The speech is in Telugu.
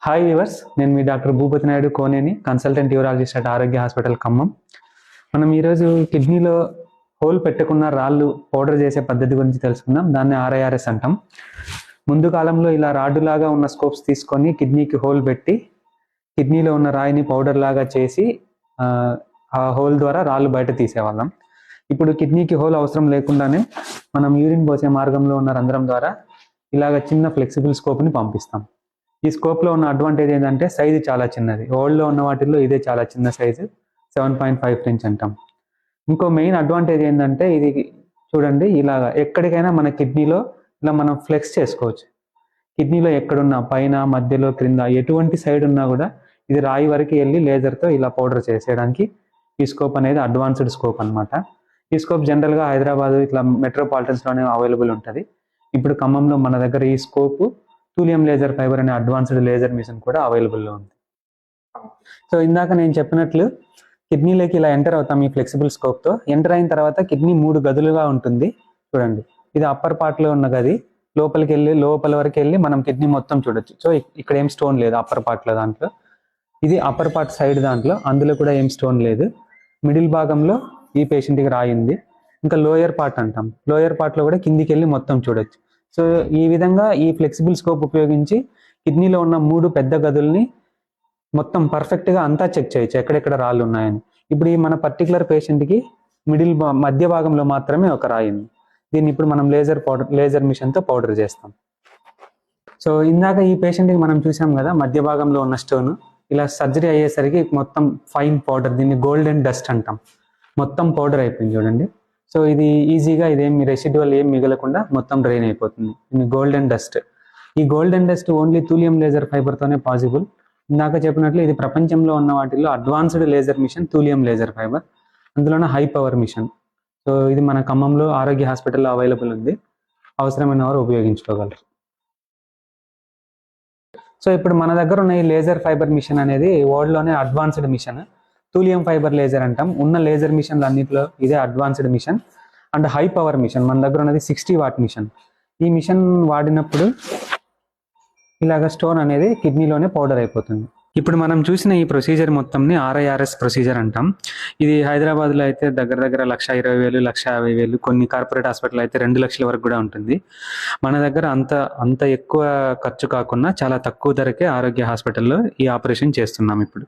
హాయ్ వ్యూవర్స్, నేను మీ doctor Bhupathi Naidu Koneni, consultant urologist at Arogya hospital Khammam. మనం ఈరోజు కిడ్నీలో హోల్ పెట్టకుండా రాళ్ళు పౌడర్ చేసే పద్ధతి గురించి తెలుసుకుందాం. దాన్ని ఆర్ఐఆర్ఎస్ అంటాం. ముందు కాలంలో ఇలా రాడ్డు లాగా ఉన్న స్కోప్స్ తీసుకొని కిడ్నీకి హోల్ పెట్టి కిడ్నీలో ఉన్న రాయిని పౌడర్ లాగా చేసి ఆ హోల్ ద్వారా రాళ్ళు బయట తీసేవాళ్ళం. ఇప్పుడు కిడ్నీకి హోల్ అవసరం లేకుండానే మనం యూరిన్ పోసే మార్గంలో ఉన్న రంధ్రం ద్వారా ఇలాగ చిన్న ఫ్లెక్సిబుల్ స్కోప్ని పంపిస్తాం. ఈ స్కోప్లో ఉన్న అడ్వాంటేజ్ ఏంటంటే సైజు చాలా చిన్నది. ఓల్డ్లో ఉన్న వాటిల్లో ఇదే చాలా చిన్న సైజు, 7.5 ఇంచ్ అంటాం. ఇంకో మెయిన్ అడ్వాంటేజ్ ఏంటంటే ఇది చూడండి, ఇలాగ ఎక్కడికైనా మన కిడ్నీలో ఇలా మనం ఫ్లెక్స్ చేసుకోవచ్చు. కిడ్నీలో ఎక్కడున్నా, పైన, మధ్యలో, క్రింద ఎటువంటి సైడ్ ఉన్నా కూడా ఇది రాయి వరకు వెళ్ళి లేజర్తో ఇలా పౌడర్ చేసేయడానికి ఈ స్కోప్ అనేది అడ్వాన్స్డ్ స్కోప్ అనమాట. ఈ స్కోప్ జనరల్గా హైదరాబాద్ ఇట్లా మెట్రోపాలిటన్స్లోనే అవైలబుల్ ఉంటుంది. ఇప్పుడు ఖమ్మంలో మన దగ్గర ఈ స్కోప్ థూలియం లేజర్ ఫైబర్ అనే అడ్వాన్స్డ్ లేజర్ మిషన్ కూడా అవైలబుల్లో ఉంది. సో ఇందాక నేను చెప్పినట్లు కిడ్నీలోకి ఇలా ఎంటర్ అవుతాం ఈ ఫ్లెక్సిబుల్ స్కోప్తో. ఎంటర్ అయిన తర్వాత కిడ్నీ 3 గదులుగా ఉంటుంది. చూడండి, ఇది అప్పర్ పార్ట్లో ఉన్న గది. లోపల వరకు వెళ్ళి మనం కిడ్నీ మొత్తం చూడొచ్చు. సో ఇక్కడ ఏం స్టోన్ లేదు అప్పర్ పార్ట్లో. దాంట్లో ఇది అప్పర్ పార్ట్ సైడ్, అందులో కూడా ఏం స్టోన్ లేదు. మిడిల్ భాగంలో ఈ పేషెంట్కి రాయింది. ఇంకా లోయర్ పార్ట్ అంటాం. లోయర్ పార్ట్లో కూడా కిందికి వెళ్ళి మొత్తం చూడొచ్చు. సో ఈ విధంగా ఈ ఫ్లెక్సిబుల్ స్కోప్ ఉపయోగించి కిడ్నీలో ఉన్న 3 పెద్ద గదుల్ని మొత్తం పర్ఫెక్ట్గా అంతా చెక్ చేయొచ్చు, ఎక్కడెక్కడ రాళ్ళు ఉన్నాయని. ఇప్పుడు ఈ మన పర్టికులర్ పేషెంట్కి మధ్య భాగంలో మాత్రమే ఒక రాయి ఉంది. దీన్ని ఇప్పుడు మనం లేజర్ మిషన్తో పౌడర్ చేస్తాం. సో ఇందాక ఈ పేషెంట్కి మనం చూసాం కదా, మధ్య భాగంలో ఉన్న స్టోన్ ఇలా సర్జరీ అయ్యేసరికి మొత్తం ఫైన్ పౌడర్, దీన్ని గోల్డెన్ డస్ట్ అంటాం, మొత్తం పౌడర్ అయిపోయింది చూడండి. సో ఇది ఈజీగా ఇదేం రెసిడ్యువల్ ఏం మిగలకుండా మొత్తం డ్రైన్ అయిపోతుంది. ఇది గోల్డెన్ డస్ట్. ఈ golden dust only thulium laser ఫైబర్తోనే పాసిబుల్. ఇందాక చెప్పినట్లు ఇది ప్రపంచంలో ఉన్న వాటిల్లో advanced laser machine thulium laser fiber, అందులోనే హై పవర్ మిషన్. సో ఇది మన ఖమ్మంలో ఆరోగ్య హాస్పిటల్లో అవైలబుల్ ఉంది. అవసరమైన వారు ఉపయోగించుకోగలరు. సో ఇప్పుడు మన దగ్గర ఉన్న ఈ లేజర్ ఫైబర్ మిషన్ అనేది వరల్డ్లోనే advanced machine. Thulium fiber laser అంటాం. ఉన్న లేజర్ మిషన్లు అన్నింటిలో ఇదే advanced machine. And high power machine మన దగ్గర ఉన్నది 60 వాట్ మిషన్. ఈ మిషన్ వాడినప్పుడు ఇలాగ స్టోన్ అనేది కిడ్నీలోనే పౌడర్ అయిపోతుంది. ఇప్పుడు మనం చూసిన ఈ ప్రొసీజర్ మొత్తంని ఆర్ఐఆర్ఎస్ ప్రొసీజర్ అంటాం. ఇది హైదరాబాద్లో అయితే దగ్గర 1,20,000, 1,50,000, కొన్ని కార్పొరేట్ హాస్పిటల్ అయితే 2 లక్షల వరకు కూడా ఉంటుంది. మన దగ్గర అంత ఎక్కువ ఖర్చు కాకుండా చాలా తక్కువ ధరకే ఆరోగ్య హాస్పిటల్లో ఈ ఆపరేషన్ చేస్తున్నాం ఇప్పుడు.